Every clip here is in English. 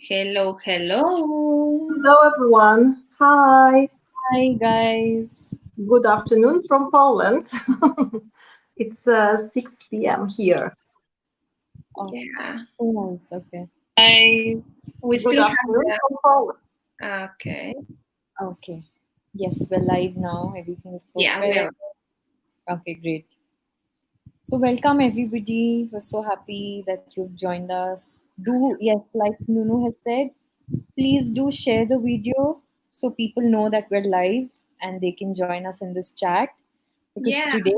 Hello, hello. Hello, everyone. Hi. Hi, guys. Good afternoon from Poland. It's 6 p.m. here. Oh, Yeah, oh, nice. Okay. guys. We Good still have afternoon from Poland. okay. Okay. Yes, we're live now. Everything is Yeah, we are. perfect. Okay, great. So, welcome everybody. We're so happy that you've joined us. Yes, like Nunu has said, please do share the video so people know that we're live and they can join us in this chat. Because Yeah, today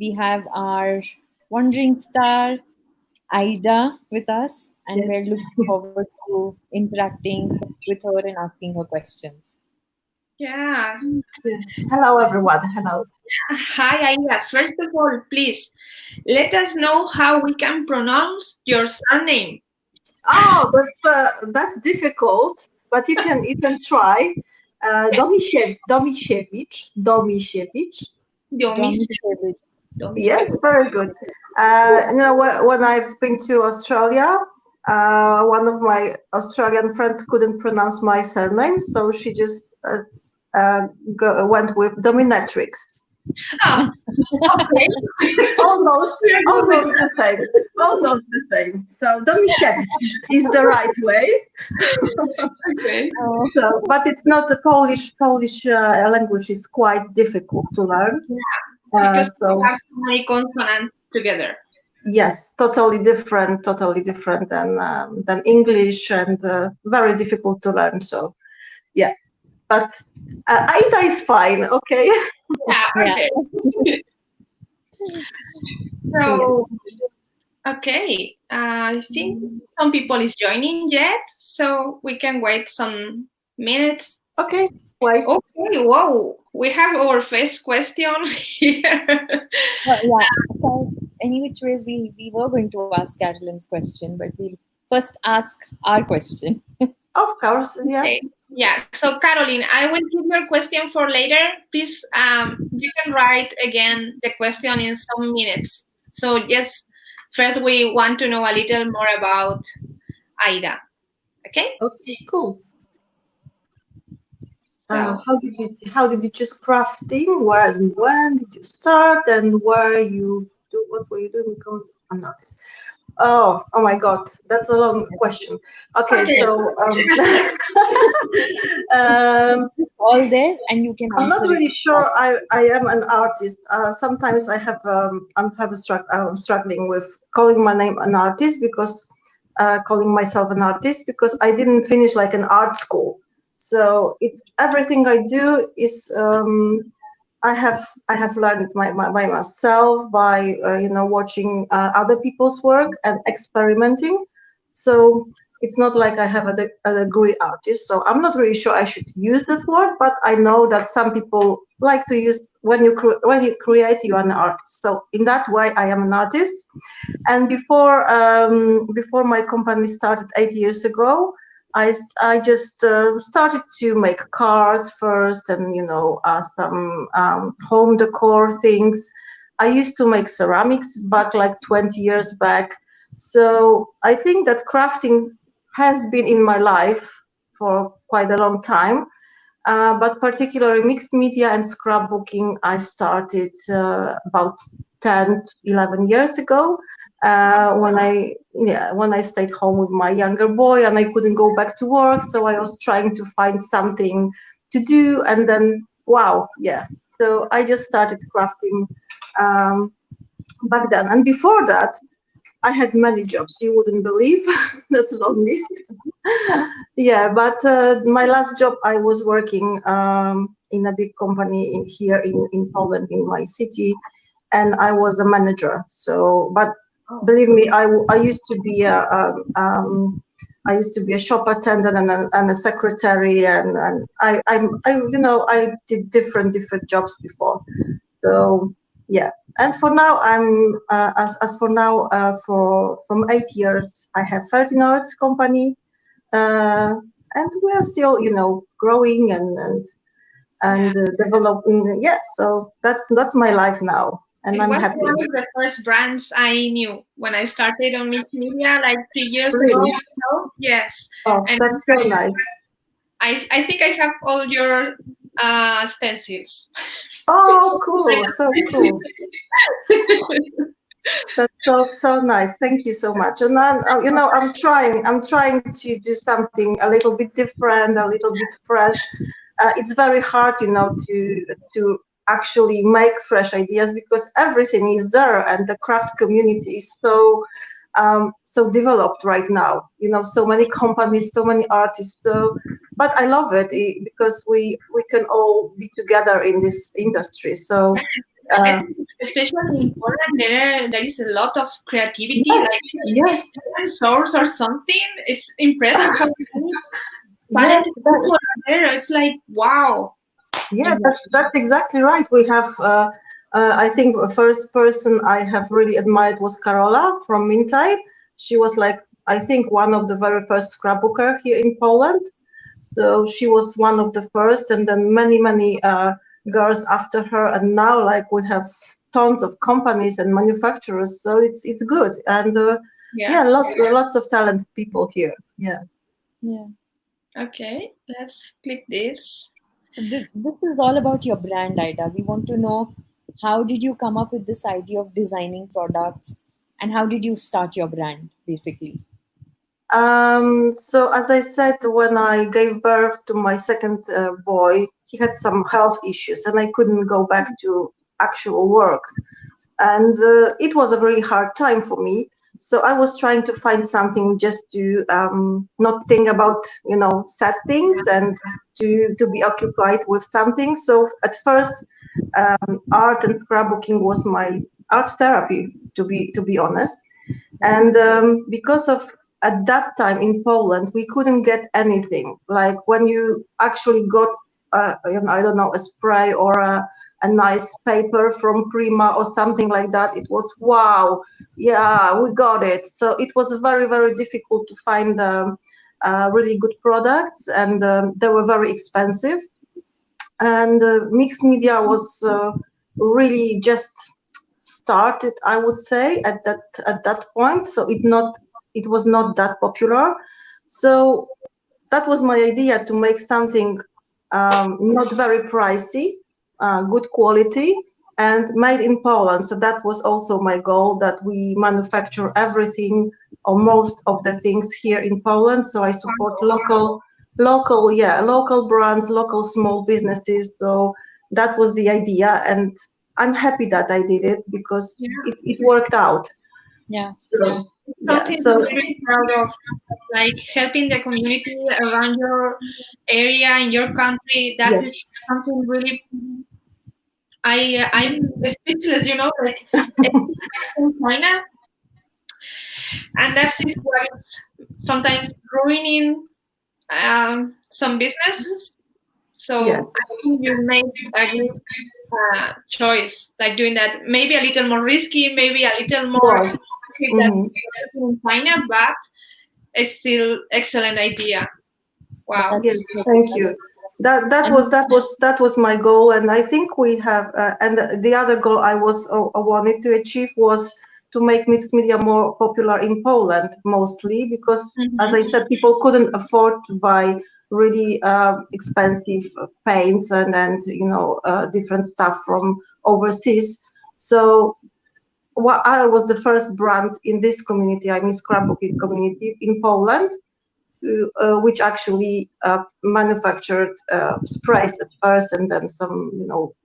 we have our Wandering Star Aida with us, and Yes. we're looking forward to interacting with her and asking her questions. yeah. Yes. Hello, everyone. Hello. Hi, Aida. First of all, please let us know how we can pronounce your surname. Oh, that's difficult, but you can try. Domisiewicz. Domis. Dominic. Domis. Yes, very good. When I've been to Australia, one of my Australian friends couldn't pronounce my surname, so she just went with dominatrix. Oh, okay. Almost, We are good with almost the same. Almost the same. So Domisiewicz is the right way. that. Okay. Oh, So, but it's not the Polish. Polish language is quite difficult to learn. Because we So have so many consonants together. yes, totally different than English, and very difficult to learn. So yeah, but Aida is fine. Okay. Yeah, yeah. okay. So, Yes. okay, I think some people is joining yet, so we can wait some minutes. Okay. Wait. Okay, whoa, we have our first question here. Yeah. So, any which ways, we were going to ask Carolyn's question, but we'll first ask our question. Of course. Yeah. Okay, yeah. So Caroline, I will keep your question for later. Please, you can write again the question in some minutes. So yes, first we want to know a little more about Aida. Okay. Okay. Cool. So How did you choose crafting? Where and when did you start? And what were you doing? I'm not this. Oh my God, that's a long question. Okay, okay. so um, All there, and you can I'm not answer it. really sure. I am an artist. Sometimes I'm struggling with calling my name an artist because calling myself an artist because I didn't finish like an art school. So it's everything I do is I have learned it by myself by watching other people's work and experimenting. So it's not like I have a degree artist. So I'm not really sure I should use that word, but I know that some people like to use when you create, you are an artist. So in that way, I am an artist. And before my company started 8 years ago, I just started to make cards first, and some home decor things. I used to make ceramics back like 20 years back. So I think that crafting has been in my life for quite a long time. But particularly mixed media and scrapbooking, I started about 10, 11 years ago when I stayed home with my younger boy and I couldn't go back to work. So I was trying to find something to do, and then wow, yeah. So I just started crafting um, back then, and before that, I had many jobs. You wouldn't believe. That's a long list. Yeah, but my last job, I was working in a big company here in Poland, in my city, and I was a manager. So, but believe me, I used to be I used to be a shop attendant and a secretary, and I did different jobs before. So yeah, and for now I'm as for now for from 8 years I have 13 arts company, and we are still growing and developing. Yeah, so that's my life now. and I'm was happy. one of the first brands I knew when I started on mixed media like 3 years Really? ago. So, yes. Oh, And that's so nice. I think I have all your stencils. Oh, cool! So cool. That's so nice. Thank you so much. And then, I'm trying to do something a little bit different, a little bit fresh. It's very hard, to actually make fresh ideas because everything is there, and the craft community is so developed right now. So many companies, so many artists. But I love it because we can all be together in this industry. So. I think especially in Poland, there is a lot of creativity, Yes. like source or something. It's impressive how many talented Yes, people are there. It's like wow. yeah, that's exactly right. We have, I think, the first person I have really admired was Karola from Mintide. She was like, I think, one of the very first scrapbooker here in Poland. So she was one of the first, and then many girls after her, and now like we have tons of companies and manufacturers. So it's good, and lots of talented people here. Yeah. Yeah. Okay, let's click this. So this is all about your brand, Aida. We want to know, how did you come up with this idea of designing products, and how did you start your brand, basically? So as I said, when I gave birth to my second boy, he had some health issues, and I couldn't go back to actual work, and it was a very hard time for me. So I was trying to find something just to not think about sad things, and to be occupied with something. So at first, art and scrapbooking was my art therapy, to be honest. And because of at that time in Poland, we couldn't get anything. Like when you actually got, I don't know, a spray or a nice paper from Prima or something like that, it was wow, yeah, we got it. So it was very, very difficult to find really good products, and they were very expensive. And mixed media was really just started, I would say, at that point. So it was not that popular. So that was my idea, to make something not very pricey, good quality, and made in Poland. So that was also my goal, that we manufacture everything or most of the things here in Poland. So I support local brands, local small businesses. So that was the idea, and I'm happy that I did it because it worked out. Yeah. Something I'm very proud of, like helping the community around your area in your country. That is something really. I'm speechless, like in China, and that is what is sometimes ruining some businesses. So I think you made a good choice, like doing that. Maybe a little more risky, maybe a little more in China, but it's still excellent idea. Wow. Yes, thank you. That was my goal, and I think we have. And the other goal I wanted to achieve was to make mixed media more popular in Poland, mostly because, as I said, people couldn't afford to buy really expensive paints and different stuff from overseas. So I was the first brand in this community, I mean scrapbooking community in Poland, which actually manufactured sprays at first, and then some,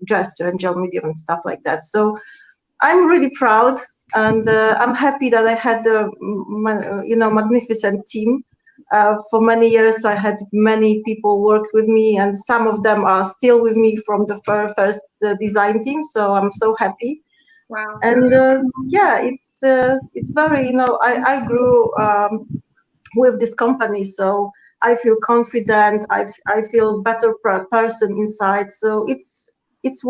gesture and gel medium and stuff like that. So I'm really proud, and I'm happy that I had a magnificent team. For many years, I had many people worked with me, and some of them are still with me from the first design team. So I'm so happy. Wow. And it's very, I grew with this company, so I feel confident. I feel better person inside. So it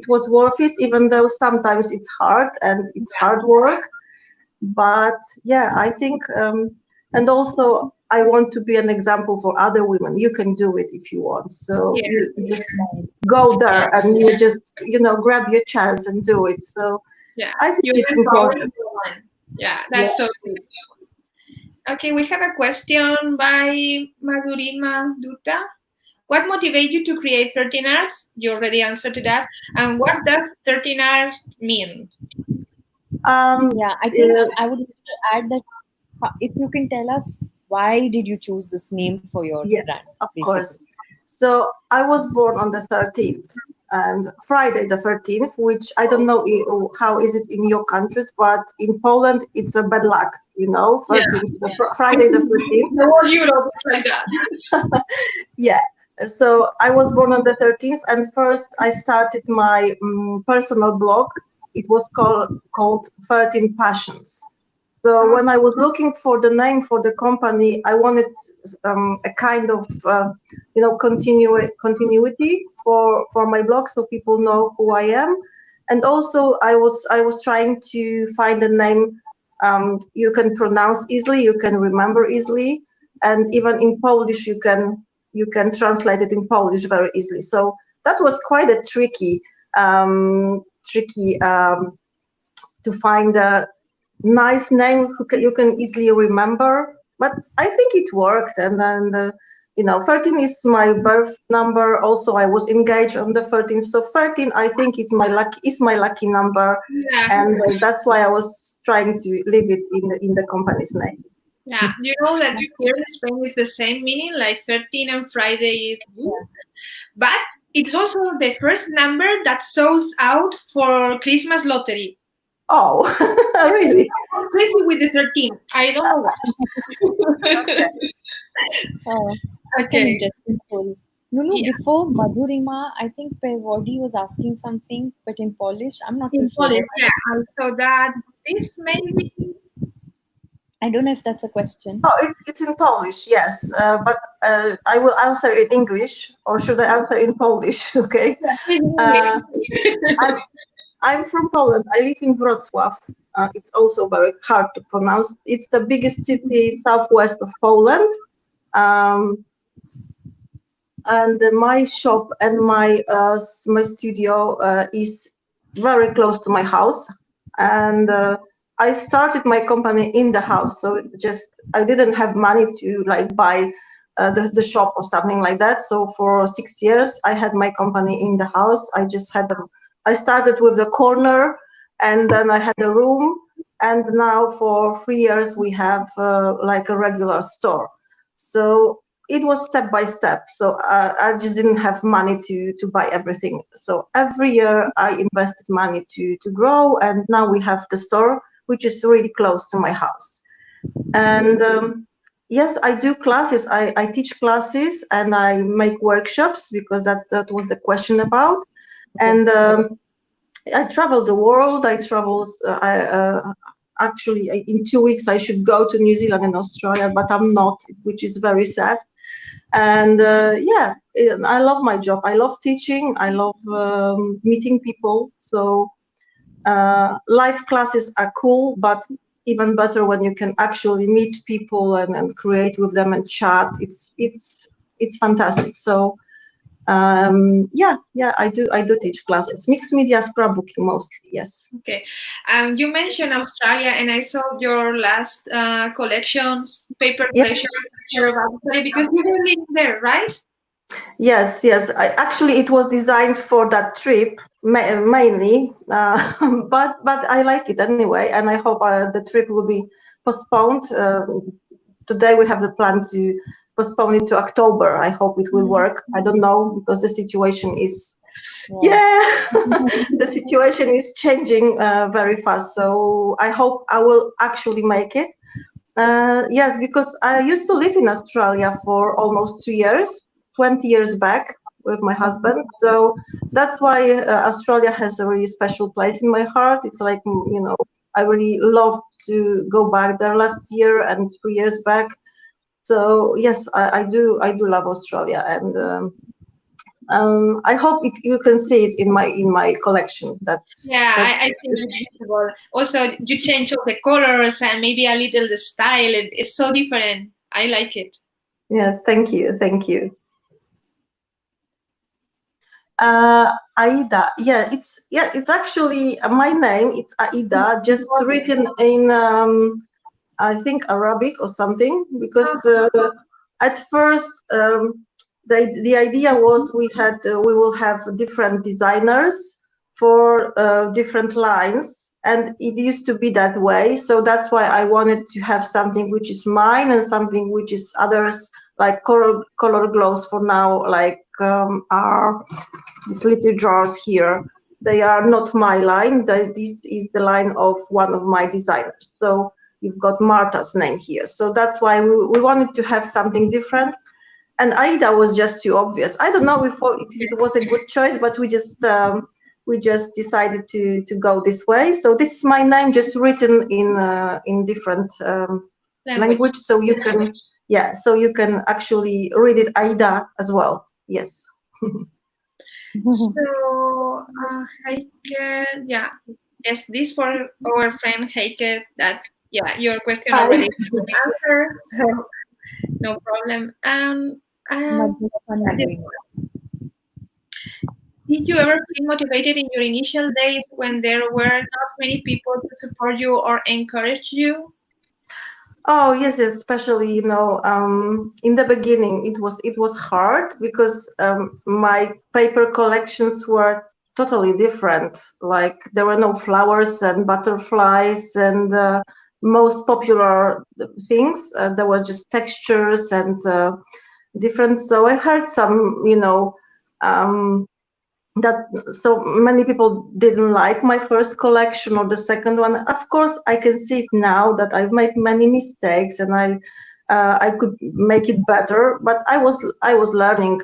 was worth it, even though sometimes it's hard and it's hard work. But yeah, I think, and also I want to be an example for other women. You can do it if you want. So you just go there and you just grab your chance and do it. So Yeah, I think you're it's empowering important. everyone. Yeah, that's so good. Okay, we have a question by Madhurima Dutta. What motivated you to create 13 Arts? You already answered to that. And what does 13 Arts mean? Yeah, I think I would like to add that if you can tell us why did you choose this name for your Yeah, brand, of basically. course. So I was born on the 13th, and Friday the 13th, which I don't know how is it in your countries, but in Poland it's a bad luck, 13th, Friday the 13th. The whole Europe is like that. Yeah. So I was born on the 13th, and first I started my personal blog. It was called 13 Passions. So when I was looking for the name for the company, I wanted a kind of continuity for my blog, so people know who I am. And also I was trying to find a name you can pronounce easily, you can remember easily, and even in Polish you can translate it in Polish very easily. So that was quite a tricky to find a nice name you can easily remember, but I think it worked. And then 13 is my birth number. Also, I was engaged on the 13th, so 13 I think is my lucky number. Yeah. And that's why I was trying to leave it in the company's name. Yeah, you know that here in Spain is the same meaning, like 13 and Friday is good, but it's also the first number that sells out for Christmas lottery. Oh, really? I'm crazy with the 13. I don't know why. Okay. Interesting story. No, before Madhurima, I think Perevody was asking something, but in Polish, I'm not too In sure. Polish, yeah. So that this may be. I don't know if that's a question. Oh, it's in Polish, yes. But I will answer in English, or should I answer in Polish? Okay. I'm from Poland. I live in Wrocław. It's also very hard to pronounce. It's the biggest city southwest of Poland. And my shop and my studio is very close to my house. And I started my company in the house. So I didn't have money to buy the shop or something like that. So for 6 years, I had my company in the house. I started with the corner, and then I had a room. And now for 3 years, we have a regular store. So it was step by step. So I just didn't have money to buy everything. So every year I invested money to grow. And now we have the store, which is really close to my house. And yes, I do classes. I teach classes and I make workshops, because that was the question about. And I travel the world. Actually, in 2 weeks, I should go to New Zealand and Australia, but I'm not, which is very sad. And I love my job. I love teaching. I love meeting people. So live classes are cool, but even better when you can actually meet people and create with them and chat. It's fantastic. So I do teach classes, mixed media, scrapbooking mostly. Yes. Okay. You mentioned Australia, and I saw your last collections, paper collection, because you were living there, right? Yes. Actually, it was designed for that trip mainly, but I like it anyway, and I hope the trip will be postponed. Today we have the plan to postpone it to October. I hope it will work. I don't know, because the situation is the situation is changing very fast. So I hope I will actually make it. Yes, because I used to live in Australia for almost 2 years, 20 years back with my husband. So that's why Australia has a really special place in my heart. It's like, I really love to go back there last year and 3 years back. So yes, I do love Australia, and I hope you can see it in my collection. I think it's beautiful. Also, you change all the colors and maybe a little the style. It's so different. I like it. Yes, thank you. Aida, it's actually my name. It's Aida, just written in I think Arabic or something. Because at first the idea was we will have different designers for different lines, and it used to be that way. So that's why I wanted to have something which is mine and something which is others, like color glows for now, like are these little drawers here. They are not my line. This is the line of one of my designers. So you've got Marta's name here. So that's why we wanted to have something different. And Aida was just too obvious. I don't know if it was a good choice, but we just decided to go this way. So this is my name, just written in different language. So you can, so you can actually read it Aida as well. Yes. So, Heike, yes, this for our friend Heike, that, your question already answered, so no problem. Did you ever feel motivated in your initial days when there were not many people to support you or encourage you? Oh yes, especially in the beginning it was hard because my paper collections were totally different. Like there were no flowers and butterflies and most popular things. There were just textures and different. So I heard some, that so many people didn't like my first collection or the second one. Of course, I can see it now that I've made many mistakes and I could make it better. But I was learning.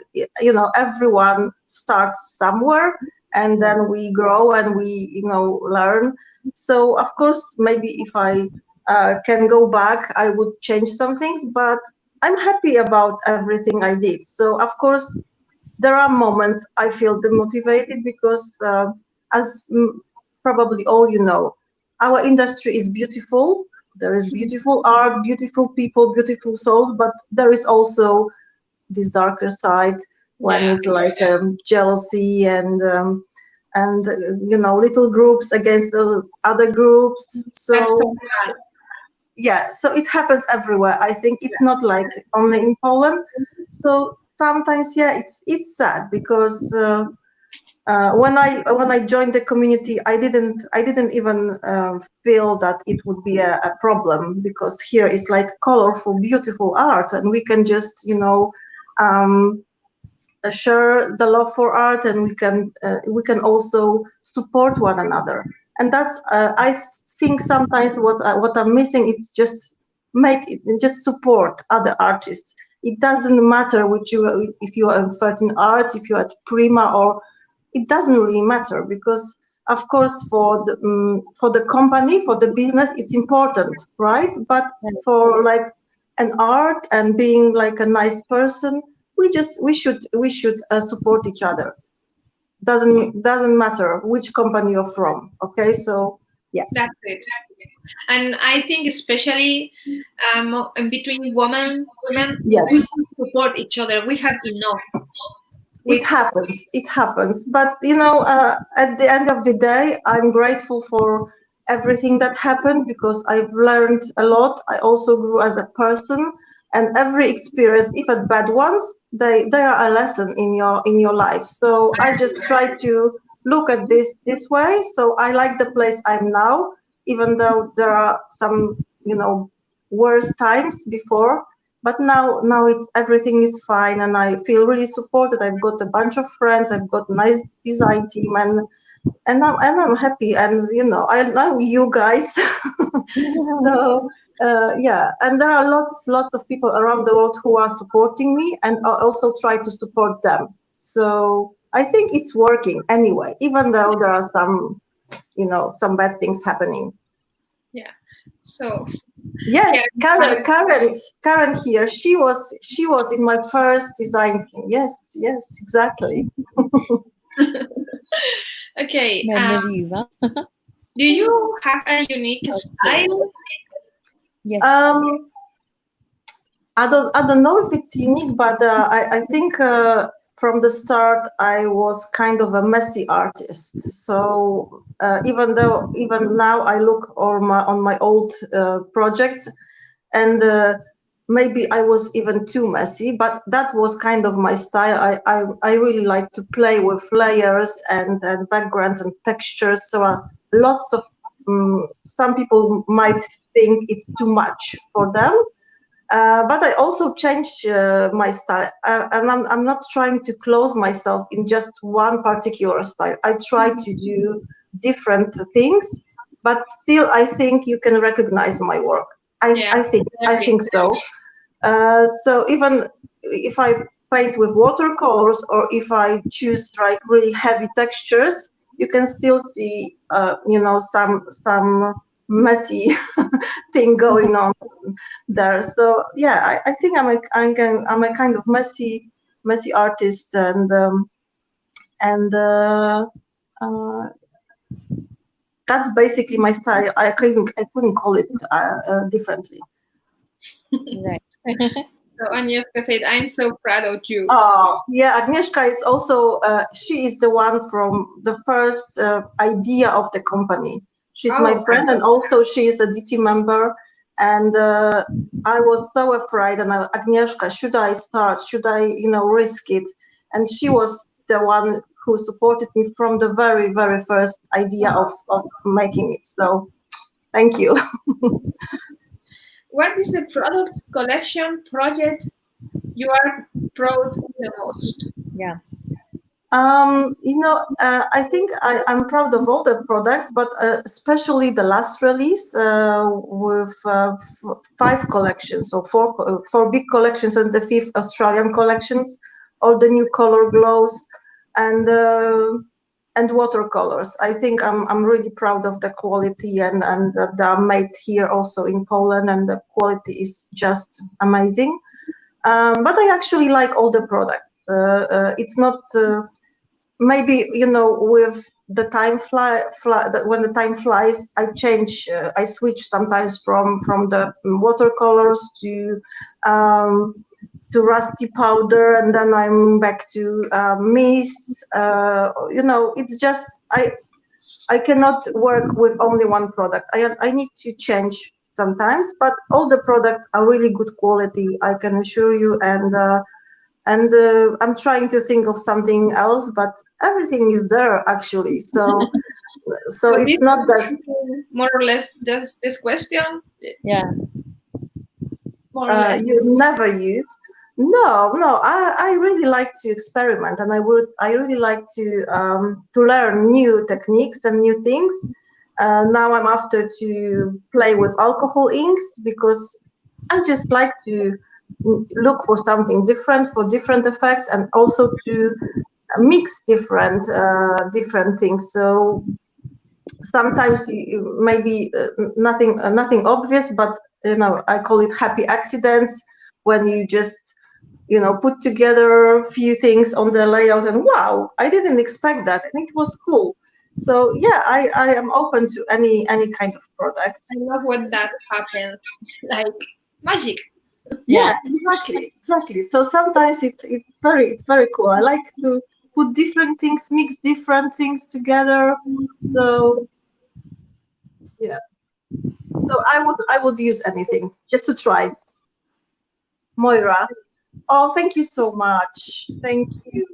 Everyone starts somewhere, and then we grow and we learn. So of course, maybe if I can go back, I would change some things. But I'm happy about everything I did. So of course, there are moments I feel demotivated because, as probably all you know, our industry is beautiful. There is beautiful art, beautiful people, beautiful souls, but there is also this darker side when it's like jealousy and little groups against the other groups. So so it happens everywhere. I think it's not like only in Poland. So sometimes it's sad because when I joined the community, I didn't even feel that it would be a problem, because here is like colorful, beautiful art, and we can just share the love for art, and we can also support one another. And that's I think sometimes what I'm missing is just support other artists. It doesn't matter if you are in 13 arts, if you are at Prima, or it doesn't really matter, because of course for the company, for the business, it's important, right? But for like an art and being like a nice person, we should support each other. Doesn't matter which company you're from. Okay, so that's it. And I think especially between women, we support each other. We have enough. It happens. But at the end of the day, I'm grateful for everything that happened, because I've learned a lot. I also grew as a person, and every experience, even bad ones, they are a lesson in your life. So I just try to look at this way. So I like the place I'm now, even though there are some worse times before. But now everything is fine, and I feel really supported. I've got a bunch of friends. I've got a nice design team, and I'm happy. And I know you guys. So and there are lots of people around the world who are supporting me, and I also try to support them. So I think it's working anyway, even though there are some some bad things happening. Yeah. So. Yes, Karen here. She was in my first design team. Yes, exactly. Okay. Memories, huh? Do you have a unique style? Yes. I don't know if it's unique, but I think from the start, I was kind of a messy artist. So even now I look on my old projects, and maybe I was even too messy, but that was kind of my style. I really like to play with layers and backgrounds and textures. So lots of some people might think it's too much for them. But I also changed my style, and I'm not trying to close myself in just one particular style. I try to do different things, but still, I think you can recognize my work. I think so. So even if I paint with watercolors, or if I choose like really heavy textures, you can still see, some messy thing going on there. So yeah, I think I'm a kind of messy artist, and that's basically my style. I couldn't call it differently. Right. So Agnieszka said, "I'm so proud of you." Oh yeah, Agnieszka is also she is the one from the first idea of the company. She's my friend, and also she is a DT member. And I was so afraid, and Agnieszka, should I start? Should I, risk it? And she was the one who supported me from the very, very first idea of making it. So thank you. What is the product collection project you are proud the most? Yeah. I think I'm proud of all the products, but especially the last release with 5 collections, so four big collections, and the 5th Australian collections, all the new color glows and watercolors. I think I'm really proud of the quality, and that they are made here also in Poland, and the quality is just amazing. But I actually like all the products. It's not maybe with the time when the time flies, I switch sometimes from the watercolors to rusty powder, and then I'm back to mists. It's just I cannot work with only one product. I need to change sometimes, but all the products are really good quality, I can assure you. And I'm trying to think of something else, but everything is there actually. So it's not that more or less this question. Yeah. More or less. You never use. No. I really like to experiment, and I really like to learn new techniques and new things. Now I'm after to play with alcohol inks, because I just like to look for something different, for different effects, and also to mix different things. So sometimes maybe nothing obvious, but I call it happy accidents, when you just put together a few things on the layout, and wow, I didn't expect that, and it was cool. So yeah, I am open to any kind of product. I love when that happens, like magic. Yeah, exactly. So sometimes it's very cool. I like to put different things, mix different things together. So yeah. So I would use anything just to try. Moira, oh, thank you so much. Thank you.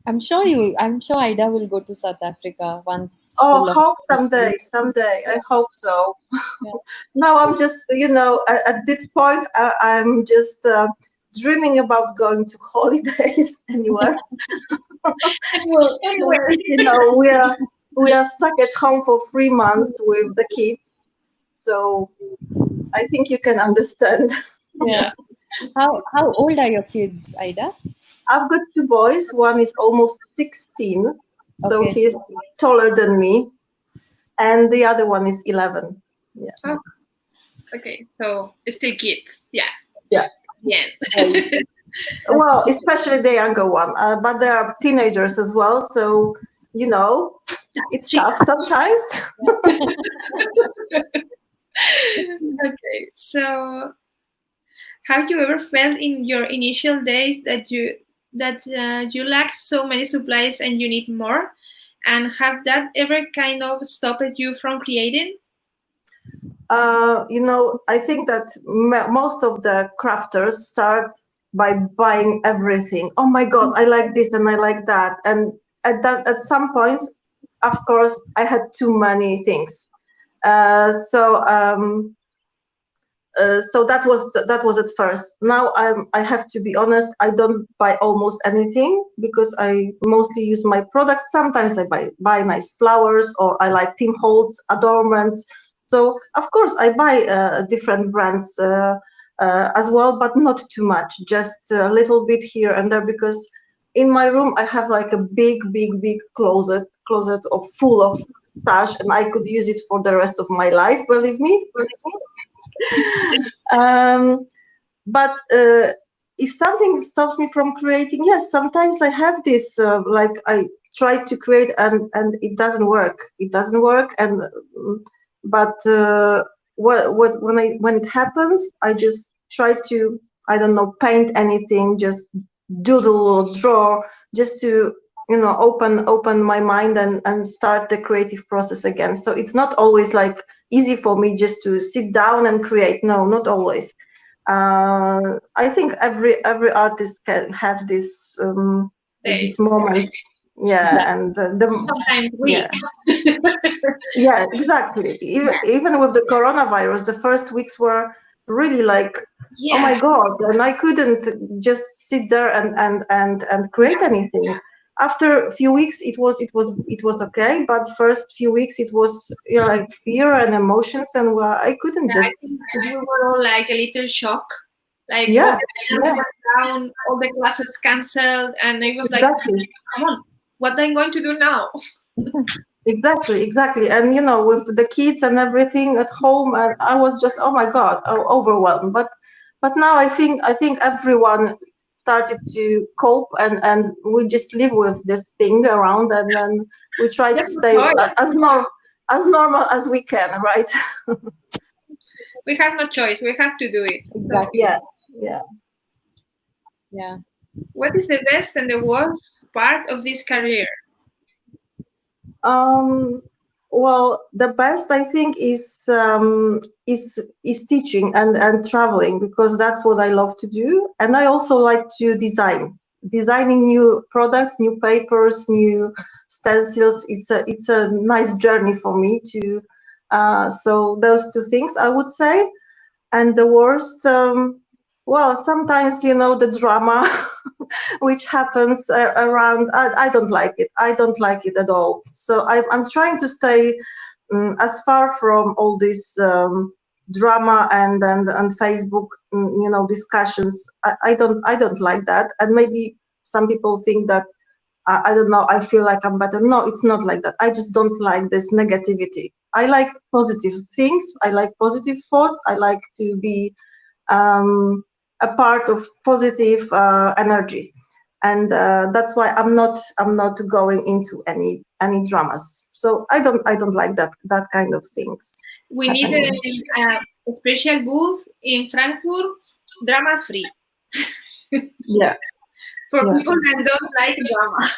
I'm sure Aida will go to South Africa once. Oh, hope someday. I hope so. Yeah. Now I'm just, at this point, I'm just dreaming about going to holidays anywhere. Anywhere. We are stuck at home for 3 months with the kids, so I think you can understand. Yeah. How old are your kids, Aida? I've got 2 boys. One is almost 16, so Okay. he's taller than me, and the other one is 11. Yeah. Oh. Okay, so still kids. Yeah. Yeah. Yeah. Well, especially the younger one, but they are teenagers as well. So it's tough sometimes. Okay, so have you ever felt in your initial days that you that you lack so many supplies and you need more? And have that ever kind of stopped you from creating? You know, I think that most of the crafters start by buying everything. Oh my God, I like this and I like that. And at some points, of course, I had too many things. So that was at first. Now I have to be honest. I don't buy almost anything because I mostly use my products. Sometimes I buy nice flowers, or I like theme holds, adornments. So of course I buy different brands as well, but not too much. Just a little bit here and there, because in my room I have like a big closet of full of stash, and I could use it for the rest of my life. Believe me. But if something stops me from creating, yes, sometimes I have this, like I try to create and it doesn't work. It doesn't work. And but when it happens, I just try to, I don't know, paint anything, just doodle or draw, just to, you know, open my mind and start the creative process again. So it's not always like easy for me just to sit down and create. No, not always. I think every artist can have this this moment. Yeah, and sometimes weeks. Yeah, exactly. Even with the coronavirus, the first weeks were really like, oh my God, and I couldn't just sit there and create anything. After a few weeks, it was okay, but first few weeks it was, you know, like fear and emotions, and I couldn't just. I think you were all like a little shock, like Yeah, all the went down, all the classes cancelled, and it was like, come on, what am I going to do now? Exactly. And you know, with the kids and everything at home, and I was just, oh my God, overwhelmed. But now I think everyone started to cope, and we just live with this thing around, and then we try to stay as normal as we can, right? We have no choice. We have to do it. Exactly. Yeah. What is the best and the worst part of this career? Well, the best I think is teaching and traveling, because that's what I love to do, and I also like to designing new products, new papers, new stencils. It's a nice journey for me to. So those two things I would say, and the worst. Well, sometimes, you know, the drama which happens around, I don't like it. I don't like it at all. So I'm trying to stay as far from all this drama and Facebook, you know, discussions. I don't like that. And maybe some people think that, I don't know, I feel like I'm better. No, it's not like that. I just don't like this negativity. I like positive things. I like positive thoughts. I like to be a part of positive energy, and that's why I'm not going into any dramas. So I don't like that kind of things. We need a special booth in Frankfurt, drama free. Yeah. For people that don't like drama.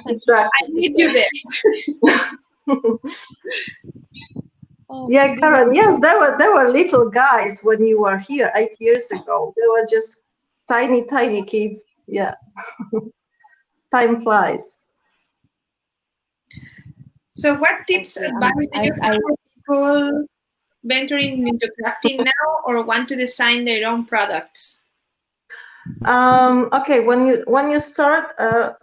Exactly. I need you there. Yeah, Karen. Yes, there were little guys when you were here 8 years ago. They were just tiny kids. Yeah. Time flies. So what tips, advice do you have for people venturing into crafting now or want to design their own products? Okay, when you start,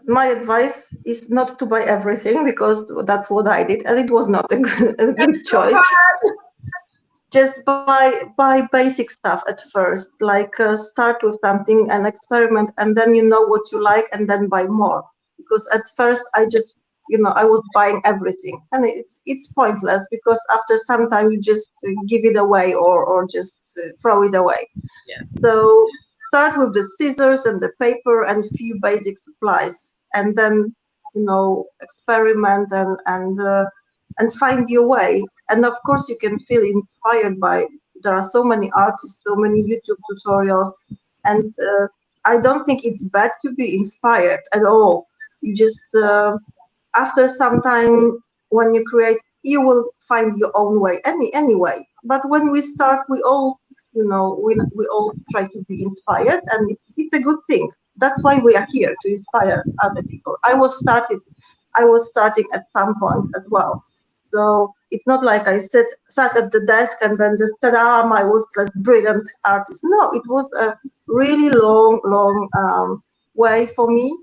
my advice is not to buy everything, because that's what I did, and it was not a good choice. Just buy basic stuff at first, like start with something and experiment, and then you know what you like, and then buy more. Because at first I just, you know, I was buying everything, and it's pointless, because after some time you just give it away or just throw it away. Yeah. So start with the scissors and the paper and few basic supplies, and then, you know, experiment and find your way. And of course you can feel inspired by, there are so many artists, so many YouTube tutorials, and I don't think it's bad to be inspired at all. You just after some time, when you create, you will find your own way anyway. But when we start, we all, we all try to be inspired, and it's a good thing. That's why we are here, to inspire other people. I was starting at some point as well. So it's not like I sat at the desk and then just said, I was this brilliant artist. No, it was a really long way for me.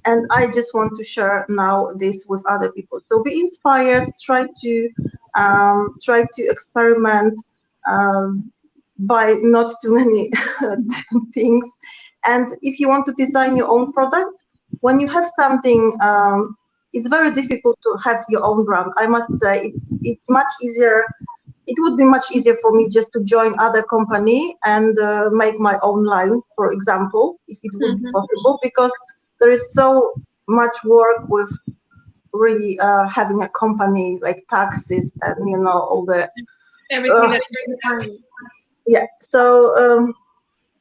And I just want to share now this with other people. So be inspired, try to experiment, buy not too many different things. And if you want to design your own product, when you have something, it's very difficult to have your own brand. I must say it's much easier. It would be much easier for me just to join other company and make my own line, for example, if it would be possible, because there is so much work with really having a company, like taxes and all the everything that you're doing. yeah. So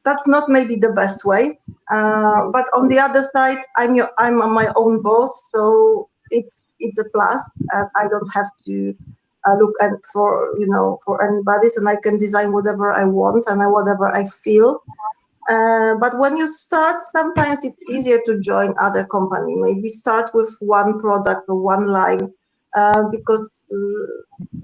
that's not maybe the best way, but on the other side, I'm my own boss, so it's a plus, and I don't have to look at for anybody's, and I can design whatever I want and whatever I feel. But when you start, sometimes it's easier to join other company. Maybe start with one product or one line, because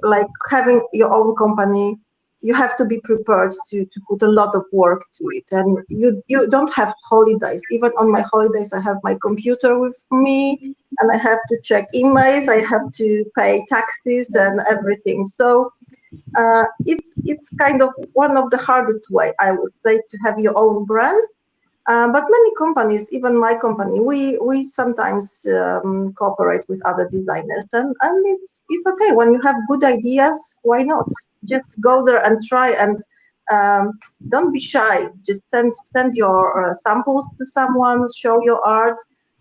like having your own company, you have to be prepared to put a lot of work to it, and you don't have holidays. Even on my holidays, I have my computer with me, and I have to check emails, I have to pay taxes and everything. So it's kind of one of the hardest way, I would say, to have your own brand. But many companies, even my company, we sometimes cooperate with other designers, and it's okay. When you have good ideas, why not? Just go there and try, and don't be shy. Just send your samples to someone, show your art,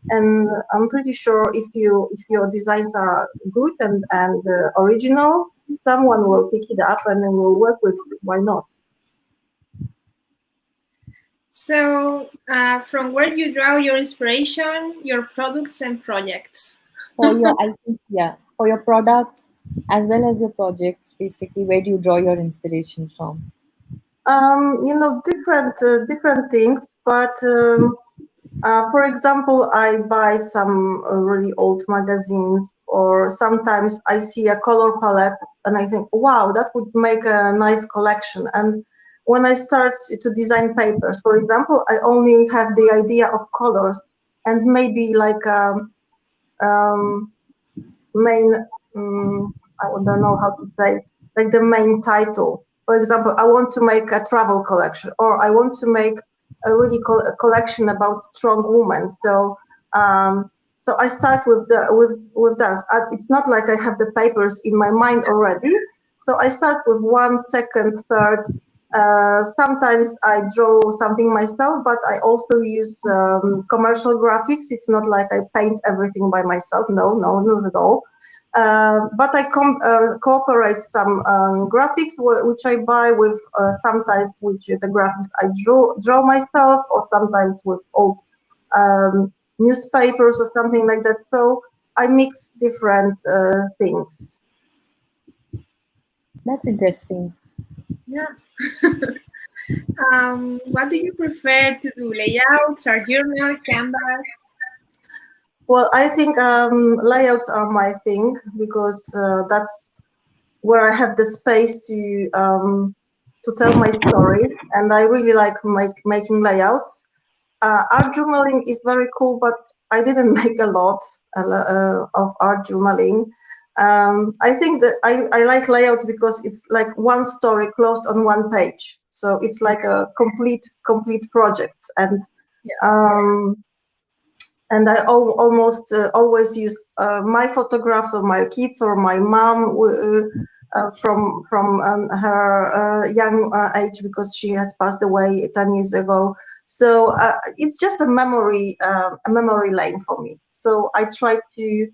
and I'm pretty sure if your designs are good and original, someone will pick it up and will work with you. Why not? So, from where you draw your inspiration, your products and projects? For your, I think, yeah, for your products as well as your projects, basically, where do you draw your inspiration from? Different things, but for example, I buy some really old magazines, or sometimes I see a color palette and I think, wow, that would make a nice collection. And when I start to design papers, for example, I only have the idea of colors and maybe like main, I don't know how to say, like the main title. For example, I want to make a travel collection, or I want to make a really a collection about strong women. So so I start with that. It's not like I have the papers in my mind already. So I start with 1, 2nd, 3rd. Sometimes I draw something myself, but I also use commercial graphics. It's not like I paint everything by myself. No, not at all. But I cooperate some graphics which I buy with, sometimes which the graphics I draw myself, or sometimes with old newspapers or something like that. So I mix different things. That's interesting. Yeah. What do you prefer to do? Layouts or journal, canvas? Well, I think layouts are my thing, because that's where I have the space to tell my story, and I really like making layouts. Art journaling is very cool, but I didn't make a lot of art journaling. I think that I like layouts because it's like one story closed on one page, so it's like a complete project. And and I almost always use my photographs of my kids or my mom from her young age, because she has passed away 10 years ago. So it's just a memory lane for me. So I try to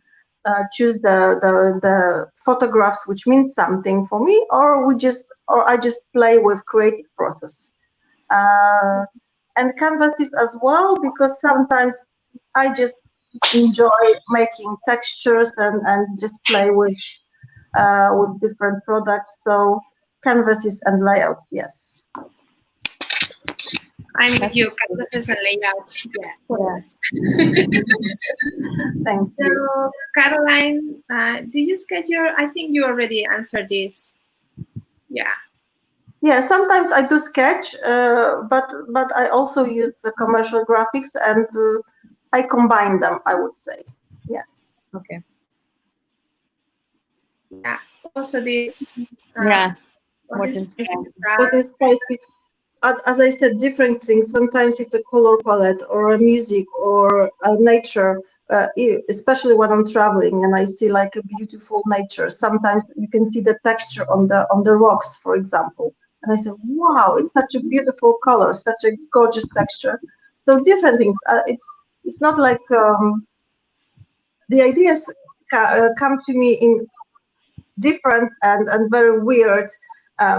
choose the photographs which mean something for me, or I just play with creative process. and canvases as well, because sometimes I just enjoy making textures and just play with different products. So canvases and layouts, yes. I'm with you. Canvases and layouts. Yeah. Thank you. So, Caroline, do you sketch your? I think you already answered this. Yeah. Yeah, sometimes I do sketch, but I also use the commercial graphics, and I combine them, I would say. Yeah. Okay. Yeah. Also this. Yeah. What is as I said, different things. Sometimes it's a color palette or a music or a nature, especially when I'm traveling and I see like a beautiful nature. Sometimes you can see the texture on the rocks, for example. And I say, wow, it's such a beautiful color, such a gorgeous texture. So different things. It's not like the ideas come to me in different and very weird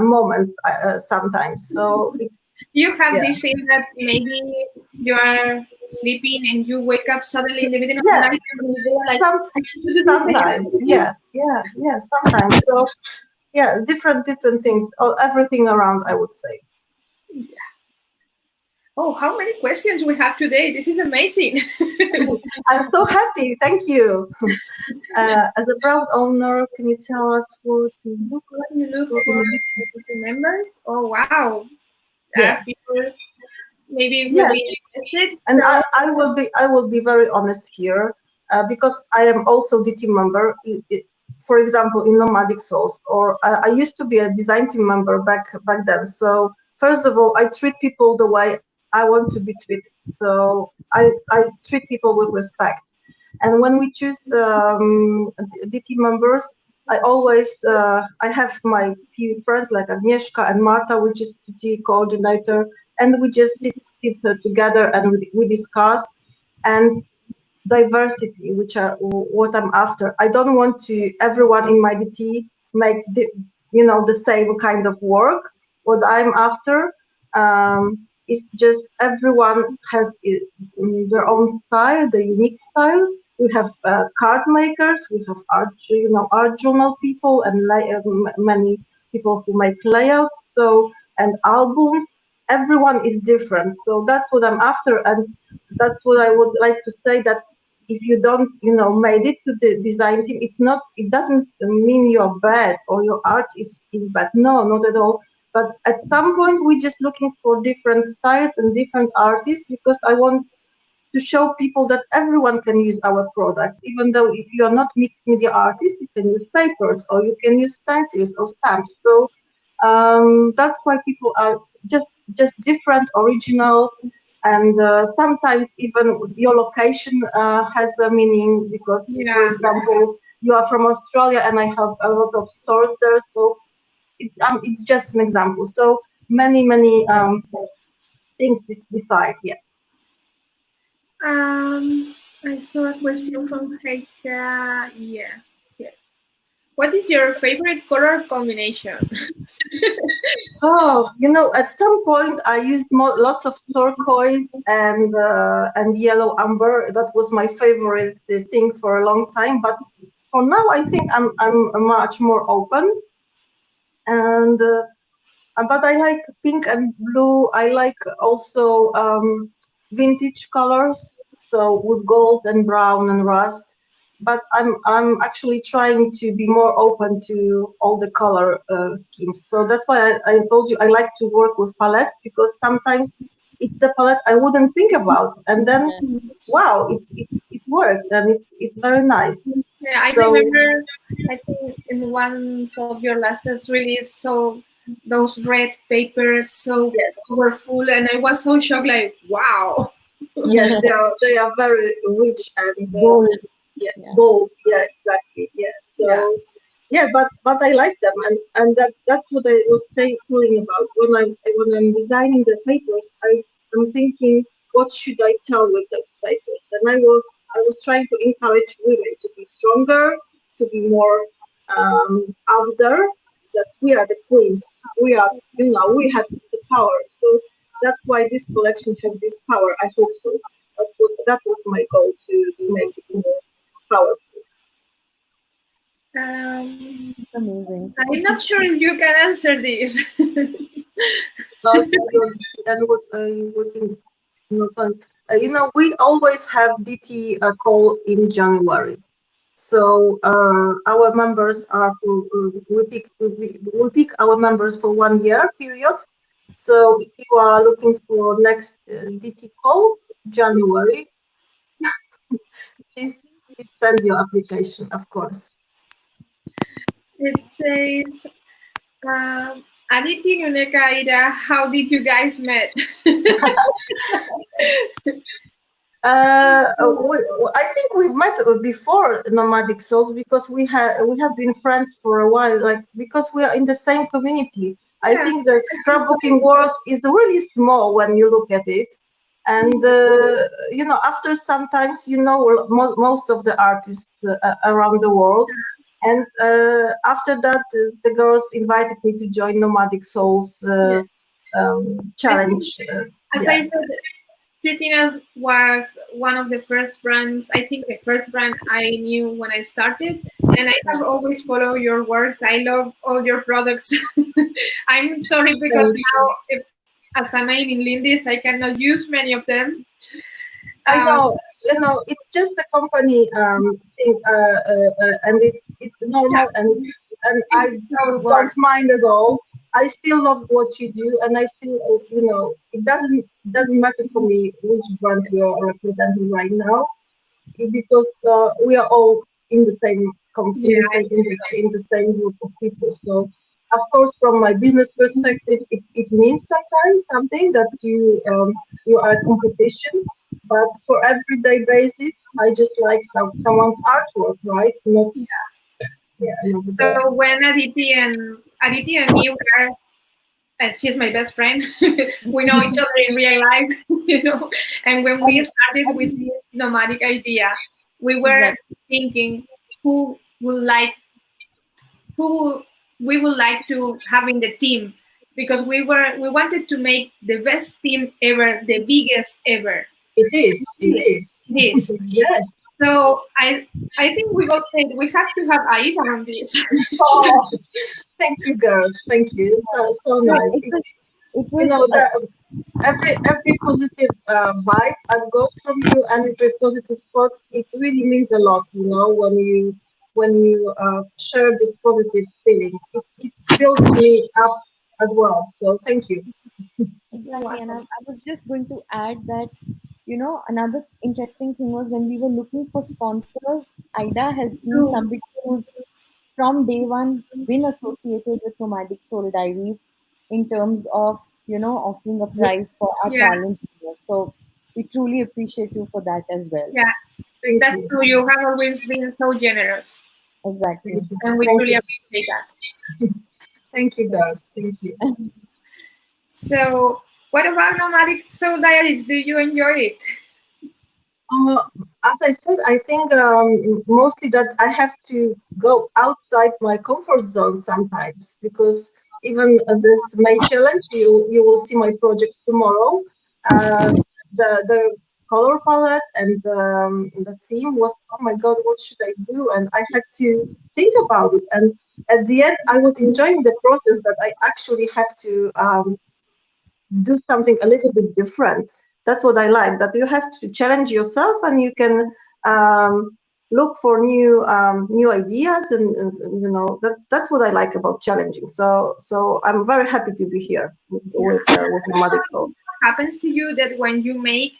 moments sometimes. So you have this thing that maybe you are sleeping and you wake up suddenly in the middle of the night and you like, sometimes, yeah, sometimes. So yeah, different things, or everything around, I would say. Oh, how many questions we have today. This is amazing. I'm so happy. Thank you. As a brand owner, can you tell us what you look for? Remember? Oh, wow. Yeah. People maybe will be interested. And so, I will be very honest here, because I am also the team member. For example, in Nomadic Souls, or I used to be a design team member back then. So first of all, I treat people the way I want to be treated. So I treat people with respect. And when we choose the team members, I always I have my few friends like Agnieszka and Marta, which is the coordinator, and we just sit together and we discuss. And diversity, which are what I'm after. I don't want to everyone in my DT make the same kind of work. What I'm after is just everyone has their own style, the unique style. We have card makers, we have art journal people, and many people who make layouts. So and albums. Everyone is different. So that's what I'm after, and that's what I would like to say, that if you don't, made it to the design team, it doesn't mean you're bad or your art is bad. No, not at all. But at some point, we're just looking for different styles and different artists, because I want to show people that everyone can use our products, even though if you're not mixed media artist, you can use papers or you can use stencils or stamps. So that's why people are just different, original. And sometimes even your location has a meaning, because, for example, you are from Australia and I have a lot of stores there. So it's just an example. So many things to decide. Yeah. I saw a question from Heike. Yeah. What is your favorite color combination? Oh, at some point I used lots of turquoise and yellow amber. That was my favorite thing for a long time. But for now, I think I'm much more open. And but I like pink and blue. I like also vintage colors, so with gold and brown and rust. But I'm actually trying to be more open to all the color schemes. So that's why I told you I like to work with palette, because sometimes it's a palette I wouldn't think about, and then wow, it works, and it's very nice. Yeah, I remember. I think in one of your last release, so those red papers so colorful, and I was so shocked. Like, wow. Yes, they are very rich and bold. Yeah, bold. Yeah, exactly. Yeah. So but I like them, and that's what I was telling about when I'm designing the papers. I'm thinking, what should I tell with the papers? And I was trying to encourage women to be stronger, to be more out there. That we are the queens. We are, we have the power. So that's why this collection has this power. I hope so. That was my goal, to make it more powerful. It's amazing. I'm not sure if you can answer this. And what we always have DT call in January. So our members are we pick our members for 1 year period. So if you are looking for next DT call January, please send your application, of course. It says, Aditi Yuneka Aida, how did you guys met? I think we've met before Nomadic Souls, because we have been friends for a while, like, because we are in the same community. I think the scrapbooking world is really small when you look at it, and after sometimes most of the artists around the world, and after that the girls invited me to join Nomadic Souls challenge. As I said, 13 was one of the first brands, I think the first brand I knew when I started, and I have always followed your works. I love all your products. I'm sorry because now, as I'm in Lindis, I cannot use many of them. I know, it's just a company thing, and it's normal, and I don't mind at all. I still love what you do, and I still, it doesn't matter for me which brand you are representing right now, because we are all in the same industry, in the same group of people. So, of course, from my business perspective, it means sometimes something that you are in competition, but for everyday basis, I just like someone's artwork, right? Not, So when Aditi and me were, as she's my best friend, we know each other in real life, and when we started with this nomadic idea, we were thinking who we would like to have in the team, because we wanted to make the best team ever, the biggest ever. It is. Yes. So I think we both said we have to have Aida on this. Oh, thank you, girls. Thank you. So nice. It was every positive vibe I got from you, and every positive thoughts. It really means a lot, when you share this positive feeling. It builds me up as well. So thank you. Exactly, and I was just going to add that, another interesting thing was when we were looking for sponsors, Aida has been somebody who's from day one been associated with Nomadic Soul Diaries in terms of, offering a prize for our challenge. So we truly appreciate you for that as well. Yeah, that's true. You have always been so generous. Exactly. And we truly appreciate that. Thank you, guys. Thank you. So, what about Nomadic Soul Diaries? Do you enjoy it? As I said, I think mostly that I have to go outside my comfort zone sometimes, because even this May challenge, you will see my project tomorrow. The color palette and the theme was, oh my God, what should I do? And I had to think about it. And at the end, I was enjoying the process, that I actually have to do something a little bit different. That's what I like, that you have to challenge yourself, and you can look for new ideas, and that's what I like about challenging. So I'm very happy to be here with Nomadic Soul. What happens to you that when you make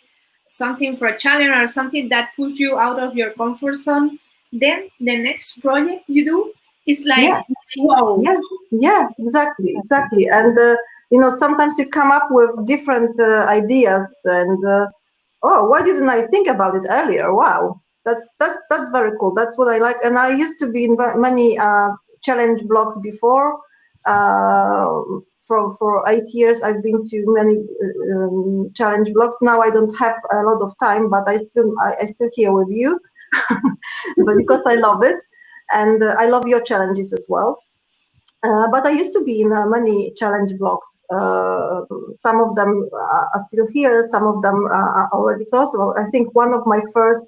something for a challenge or something that pushes you out of your comfort zone, then the next project you do is like, wow. Yeah, exactly. And sometimes you come up with different ideas, and why didn't I think about it earlier? Wow, that's very cool. That's what I like. And I used to be in many challenge blogs before. For 8 years, I've been to many challenge blogs. Now I don't have a lot of time, but I still here with you, but because I love it, and I love your challenges as well. But I used to be in many challenge blogs. Some of them are still here. Some of them are already closed. So I think one of my first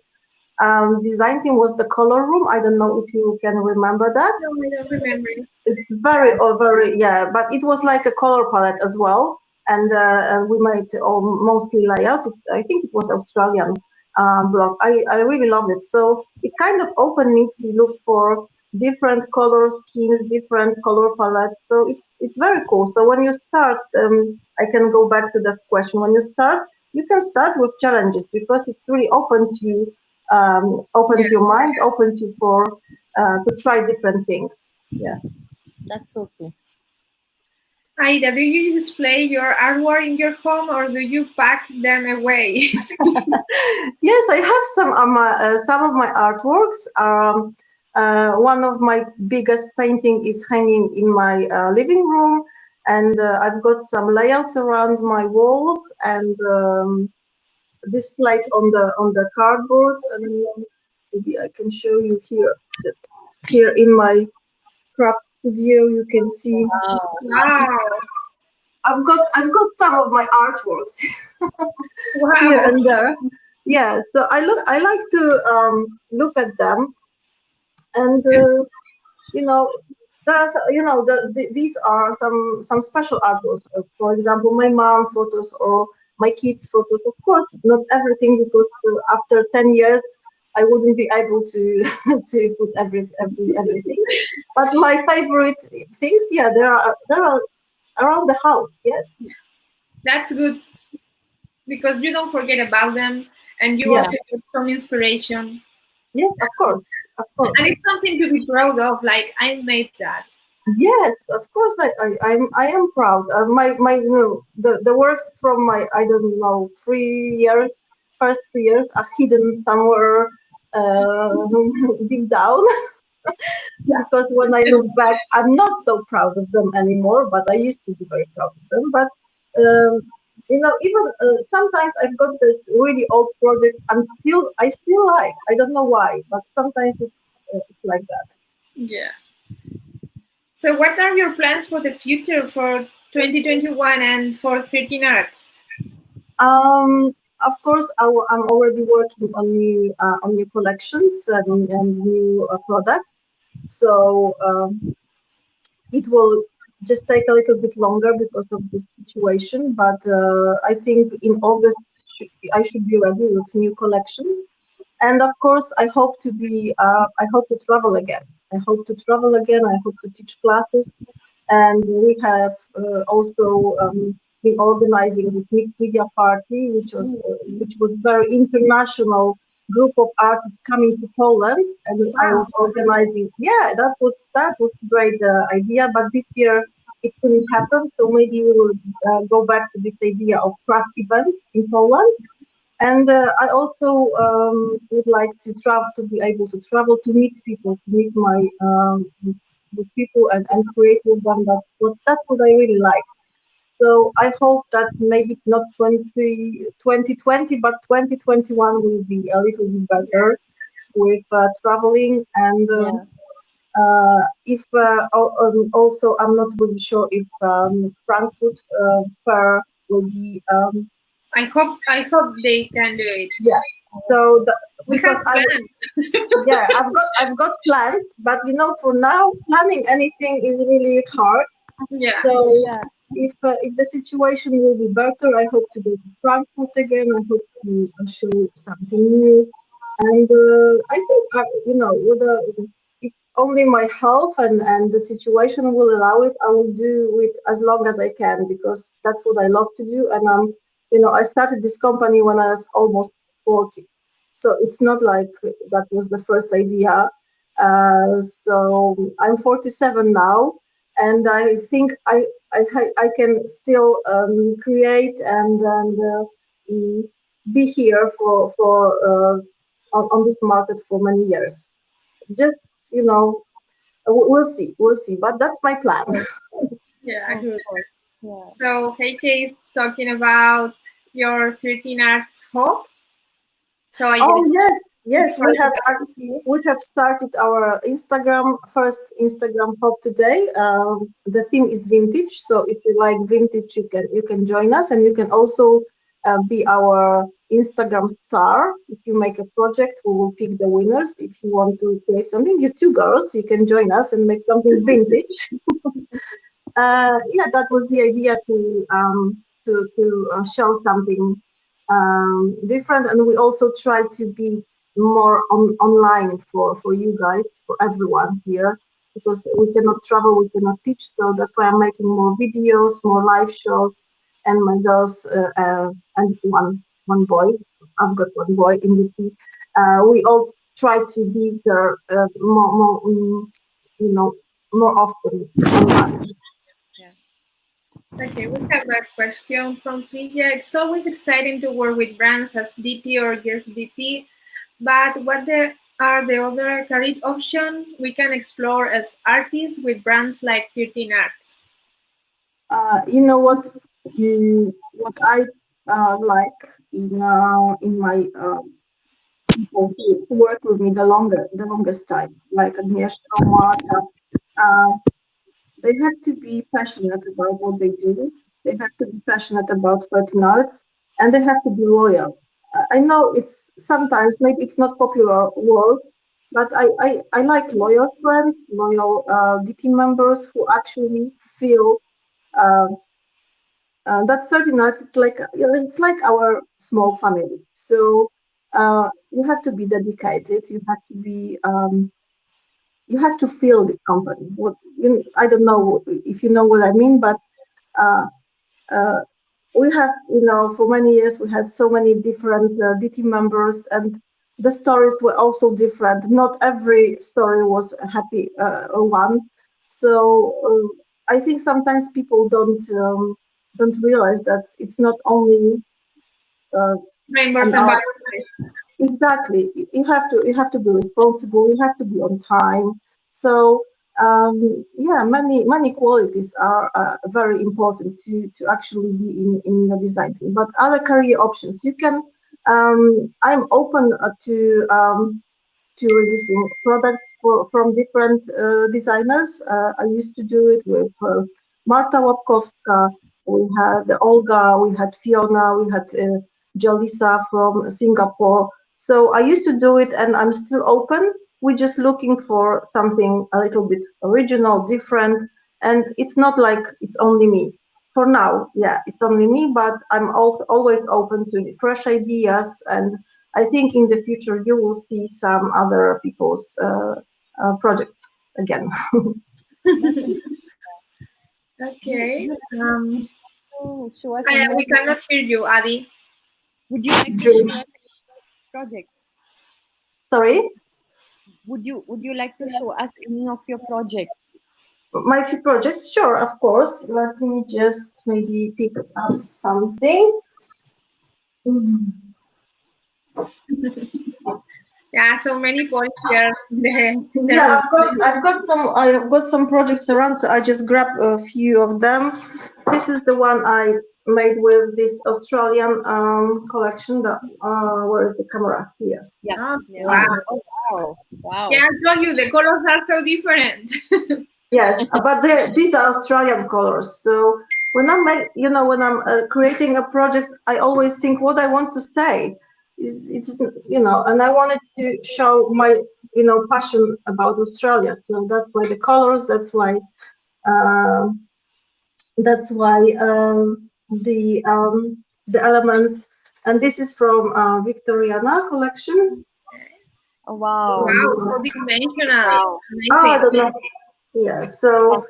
design team was the color room. I don't know if you can remember that. No, I don't remember. It's very, yeah. But it was like a color palette as well, and we made mostly layouts. I think it was Australian blog. I really loved it. So it kind of opened me to look for different color schemes, different color palettes. So it's very cool. So when you start, I can go back to that question. When you start, you can start with challenges because it's really open to opens your mind, opens you for to try different things. Yes. That's so true. Aida, do you display your artwork in your home or do you pack them away? Yes, I have some of my artworks. One of my biggest painting is hanging in my living room, and I've got some layouts around my walls and displayed on the cardboards. And maybe I can show you here. Here in my craft studio, you can see. Wow. Wow. I've got some of my artworks Wow. here and there. Yeah, so I like to look at them, and you know, there's these are some special artworks. For example, my mom photos or my kids photos. Of course, not everything because after 10 years, I wouldn't be able to to put everything. But my favorite things, yeah, there are around the house. Yes. That's good because you don't forget about them and you Yeah. also get some inspiration. Yes, of course, of course. And it's something to be proud of, like I made that. Yes, of course. I am proud. My the works from my I don't know 3 years, first 3 years are hidden somewhere deep down because when I look back, I'm not so proud of them anymore. But I used to be very proud of them. But even sometimes I've got this really old project. I still like. I don't know why, but sometimes it's like that. Yeah. So what are your plans for the future for 2021 and for 13 Arts? Of course, I'm already working on new collections and new products. So it will just take a little bit longer because of this situation. But I think in August I should be ready with new collection. And of course, I hope to be. I hope to travel again. I hope to travel again. I hope to teach classes. And we have also been organizing this mixed media party, which was very international group of artists coming to Poland, and I was organizing. Yeah, that was a great idea, but this year it couldn't happen. So maybe we will go back to this idea of craft events in Poland. And I also would like to travel, to be able to travel, to meet people, to meet my with people and create with them. That's what I really like. So I hope that maybe not 2020, but 2021 will be a little bit better with traveling. And if also, I'm not really sure if Frankfurt Fair will be. I hope they can do it. Yeah. So we have plans. Yeah, I've got plans, but for now, planning anything is really hard. Yeah. So if the situation will be better, I hope to go to Frankfurt again. I hope to show something new, and I think if only my health and the situation will allow it, I will do it as long as I can because that's what I love to do. And I started this company when I was almost 40. So it's not like that was the first idea. So I'm 47 now, and I think I can still create and be here for on this market for many years. Just we'll see, but that's my plan. Yeah, good. Yeah. So Heike is talking about your 13 Arts hope. So I Oh guess yes, we have started our first Instagram hub today. The theme is vintage, so if you like vintage, you can join us, and you can also be our Instagram star. If you make a project, we will pick the winners. If you want to create something, you two girls, you can join us and make something vintage. Yeah, that was the idea to show something different, and we also try to be more online for you guys, for everyone here, because we cannot travel, we cannot teach, so that's why I'm making more videos, more live shows, and my girls and one boy. I've got one boy in the team. We all try to be there more more often online. Okay, we have a question from Priya. It's always exciting to work with brands as DT or just DT, but are the other career options we can explore as artists with brands like 13 Arts? You know what I like in my people who work with me the longest time, like Agnieszka, Marta. Uh, they have to be passionate about what they do. They have to be passionate about certain arts, and they have to be loyal. I know it's sometimes maybe it's not popular word, but I like loyal friends, loyal team members who actually feel uh, that 30 nights. It's like our small family. So you have to be dedicated. You have to feel this company. I don't know if you know what I mean, but uh, uh, we have, for many years we had so many different DT members, and the stories were also different. Not every story was a happy one. So I think sometimes people don't realize that it's not only Rainbows an and art. butterflies. Exactly. You have to be responsible. You have to be on time. So yeah, many qualities are very important to actually be in your design team. But other career options, you can. I'm open to releasing products from different designers. I used to do it with Marta Łapkowska. We had Olga. We had Fiona. We had Jalisa from Singapore. So I used to do it, and I'm still open. We're just looking for something a little bit original, different, and it's not like it's only me. For now, yeah, it's only me, but I'm always open to fresh ideas, and I think in the future you will see some other people's projects again. Okay. Show us We cannot hear you, Adi. Would you like to show us projects? Sorry? Would you like to show us any of your projects? My few projects, sure, of course. Let me just maybe pick up something. Yeah, so many points here. Yeah, I've got some projects around. I just grabbed a few of them. This is the one I made with this Australian collection. Where is the camera? Here. Yeah. Wow. Oh, wow. Yeah, I told you the colors are so different. Yes, but these are Australian colors. So when I'm creating a project, I always think what I want to say. And I wanted to show my passion about Australia. So that's why the colors. That's why the elements. And this is from Victoriana collection. Oh, wow. Wow, so dimensional. Wow. I don't know. Yeah, so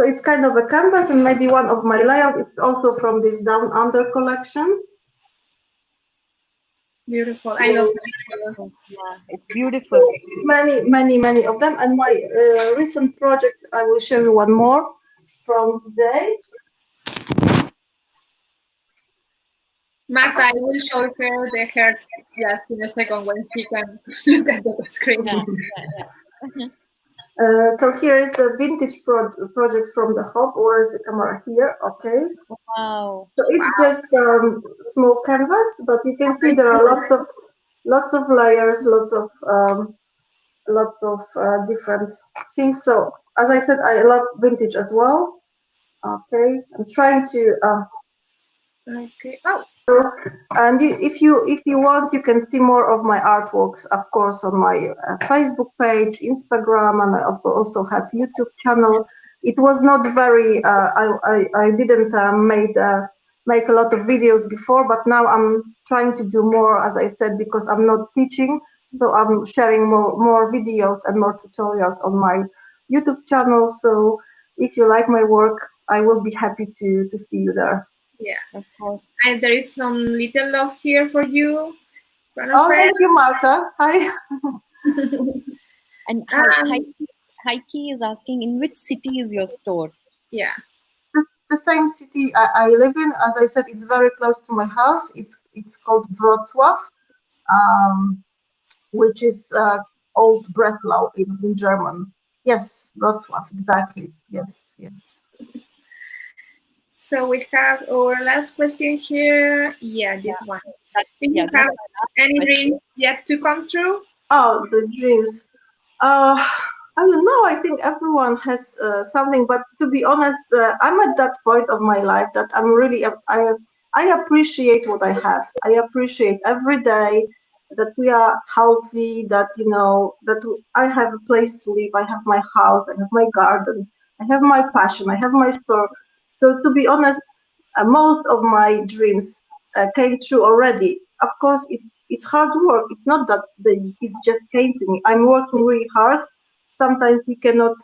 it's kind of a canvas, and maybe one of my layout is also from this Down Under collection. Beautiful. I love that. Yeah, it's beautiful. Many of them. And my recent project, I will show you one more from today. Marta, I will show her the heart just in a second when she can look at the screen. Yeah. So here is the vintage project from the hub. Where is the camera? Here, okay. Wow. So it's just small canvas, but you can see there are lots of lots of layers, lots of different things. So as I said, I love vintage as well. Okay, I'm trying to. Okay. Oh, And if you want, you can see more of my artworks, of course, on my Facebook page, Instagram, and I also have YouTube channel. It was not very. I didn't make a lot of videos before, but now I'm trying to do more, as I said, because I'm not teaching, so I'm sharing more videos and more tutorials on my YouTube channel. So if you like my work, I will be happy to see you there. yeah. Of course. And there is some little love here for you. Oh, thank you, Marta. Hi. And Heike is asking, in which city is your store? Yeah. The same city I live in. As I said, it's very close to my house. It's called Wrocław, which is Old Breslau in German. Yes, Wrocław, exactly. Yes, yes. So we have our last question here. Yeah, this one. Do you have any dreams yet to come true? Oh, the dreams. I don't know. I think everyone has something, but to be honest, I'm at that point of my life that I'm really. I appreciate what I have. I appreciate every day that we are healthy. That that I have a place to live. I have my house. I have my garden. I have my passion. I have my store. So to be honest, most of my dreams came true already. Of course, it's hard work. It's not that it's just came to me. I'm working really hard. Sometimes we cannot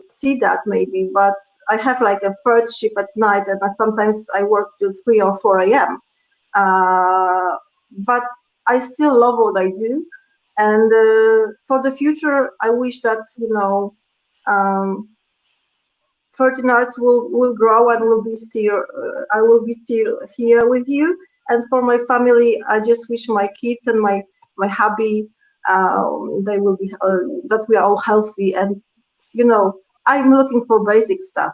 see that maybe, but I have like a third shift at night, and sometimes I work till 3 or 4 a.m. But I still love what I do, and for the future, I wish that 13 Arts will grow and will be still. I will be still here with you. And for my family, I just wish my kids and my hubby, they will be that we are all healthy. And I'm looking for basic stuff.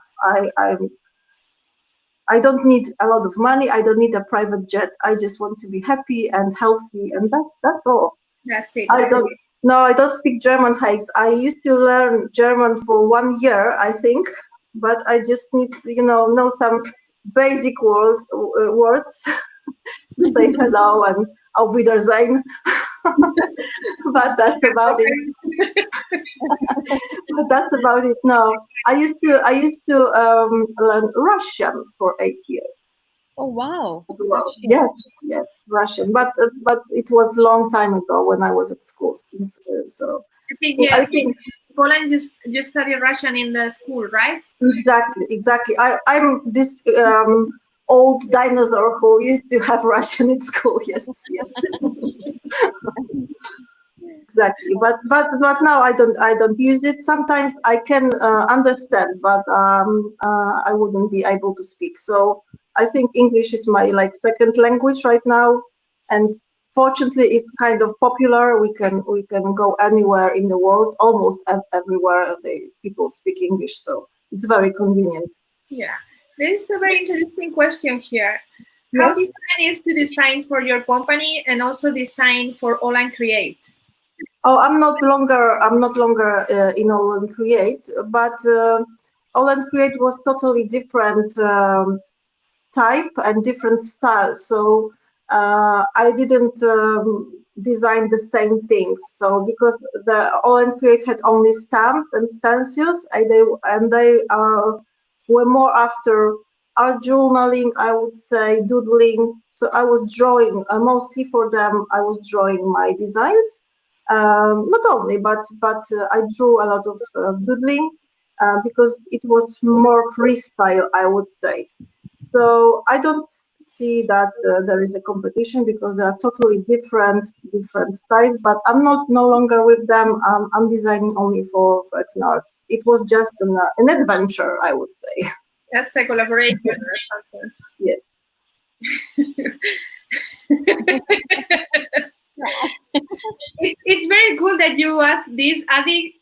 I don't need a lot of money. I don't need a private jet. I just want to be happy and healthy, and that's all. That's it. I don't speak German, Heike. I used to learn German for 1 year, I think, but I just need know some basic words to say hello and auf Wiedersehen. But that's about it. But that's about it. No, I used to learn Russian for 8 years. Oh wow! Yes, Russian. But it was a long time ago when I was at school. So I think Poland you study Russian in the school, right? Exactly. I'm this old dinosaur who used to have Russian in school. Yes. Exactly. But now I don't use it. Sometimes I can understand, but I wouldn't be able to speak. So I think English is my second language right now, and fortunately it's kind of popular. We can go anywhere in the world, almost everywhere people speak English, so it's very convenient. Yeah, there is a very interesting question here. How different is to design for your company and also design for Aall Create? Oh, I'm not longer in Aall Create, but Aall Create was totally different type and different style. So I didn't design the same things. So because the Aall Create had only stamps and stencils, and they were more after art journaling, I would say, doodling. So I was drawing mostly for them. I was drawing my designs. Not only, but I drew a lot of doodling because it was more freestyle, I would say. So I don't see that there is a competition because they are totally different styles. But I'm no longer with them. I'm designing only for 13 Arts. It was just an adventure, I would say. That's the collaboration. Yes. It's very cool that you asked this. Adi,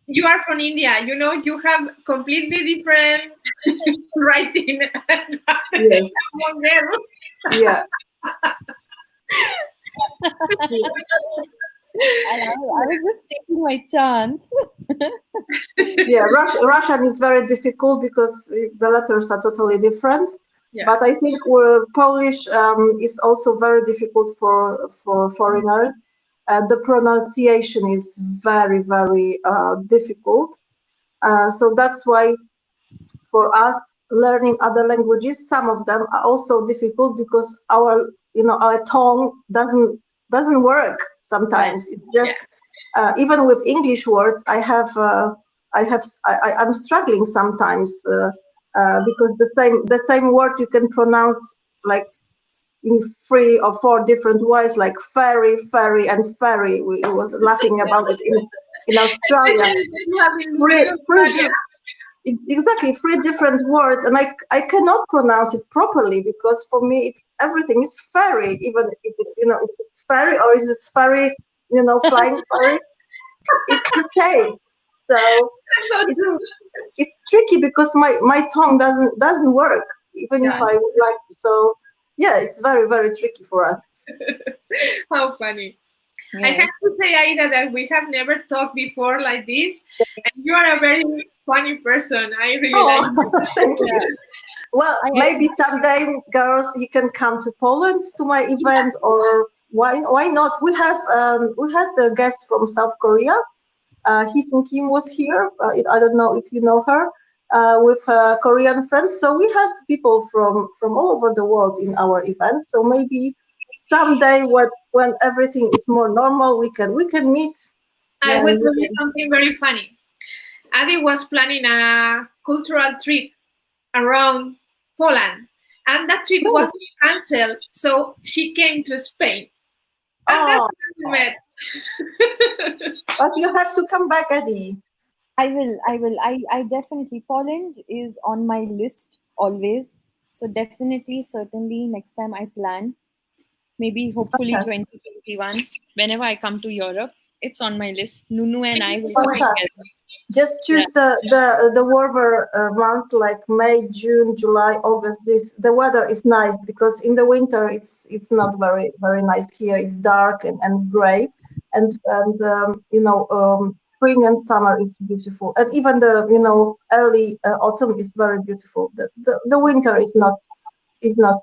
you are from India. You have completely different writing. Yes. Yeah. I was just taking my chance. Yeah, Russian is very difficult because the letters are totally different. Yeah. But I think Polish is also very difficult for foreigners. The pronunciation is very, very difficult. So that's why for us learning other languages, some of them are also difficult because our tongue doesn't work sometimes. It's just even with English words, I'm struggling sometimes because the same word you can pronounce like in 3 or 4 different ways, like ferry, and ferry. We was laughing about it in Australia. Exactly, 3 different words, and I cannot pronounce it properly because for me everything is ferry, even if it's ferry or is it ferry, flying ferry. It's okay. So it's tricky because my tongue doesn't work even if I would like to. So yeah, it's very, very tricky for us. How funny. I have to say, Aida, that we have never talked before like this, and you are a very funny person. I really like you. Thank you. Well, maybe someday, girls, you can come to Poland to my event, or why not? We had a guest from South Korea. Hee-Sung Kim was here. I don't know if you know her, with her Korean friends. So we had people from all over the world in our event. So maybe someday, when everything is more normal, we can meet. I will tell you something very funny. Adi was planning a cultural trip around Poland, and that trip was cancelled. So she came to Spain, and that's when we met. But you have to come back, Adi. I will. I definitely. Poland is on my list always. So definitely, certainly, next time I plan, maybe hopefully 2021, whenever I come to Europe, it's on my list. Nunu and I will come together. Just choose the warmer month, like May, June, July, August. The weather is nice because in the winter it's not very, very nice here. It's dark and gray, and spring and summer is beautiful, and even the early autumn is very beautiful. The winter is not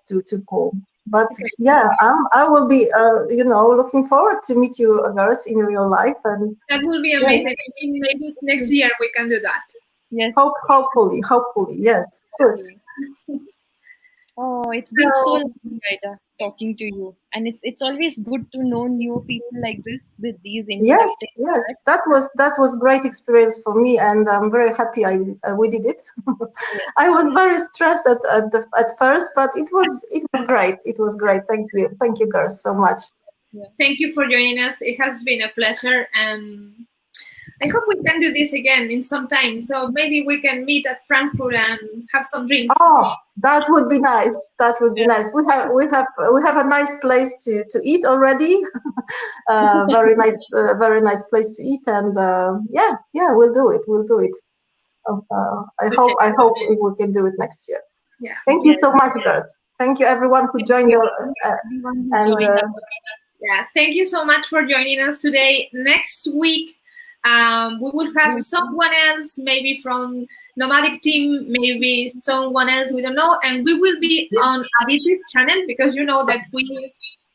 too cool. But yeah, I will be looking forward to meet you, girls, in real life, and that will be amazing. Maybe next year we can do that. Yes. Hopefully, yes. Good. Oh, it's been so long, Aida, talking to you, and it's always good to know new people like this with these interesting. Yes, that was great experience for me, and I'm very happy we did it. I was very stressed at first, but it was great. It was great. Thank you, girls, so much. Thank you for joining us. It has been a pleasure, and I hope we can do this again in some time. So maybe we can meet at Frankfurt and have some drinks. Oh, that would be nice. That would be nice. We have a nice place to eat already. Very nice place to eat, and yeah, we'll do it. I hope we can do it next year. Yeah. Thank you so much, girls. Thank you, everyone who joined. Yeah, thank you so much for joining us today. Next week, we will have someone else, maybe from Nomadic team, maybe someone else, we don't know, and we will be on Aditi's channel because you know that we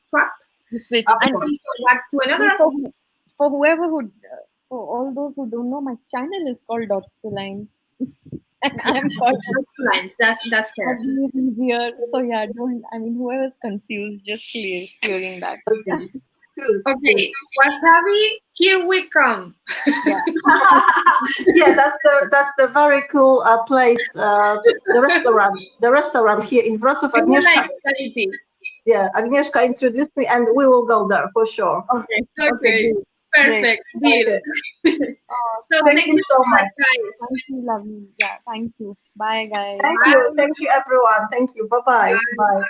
swap. Back to another. For whoever for all those who don't know, my channel is called Dots to Lines. And I'm called Lines. That's fair. Here. So yeah, whoever's confused, just clearing that. Okay, wasabi, here we come. Yeah, that's the very cool place. The restaurant here in Wrocław. Agnieszka introduced me, and we will go there for sure. Okay. Perfect. Deal. So thank you so much, guys. Thank you, lovely. Yeah, thank you. Bye, guys. Thank you, everyone. Thank you. Bye-bye. Bye.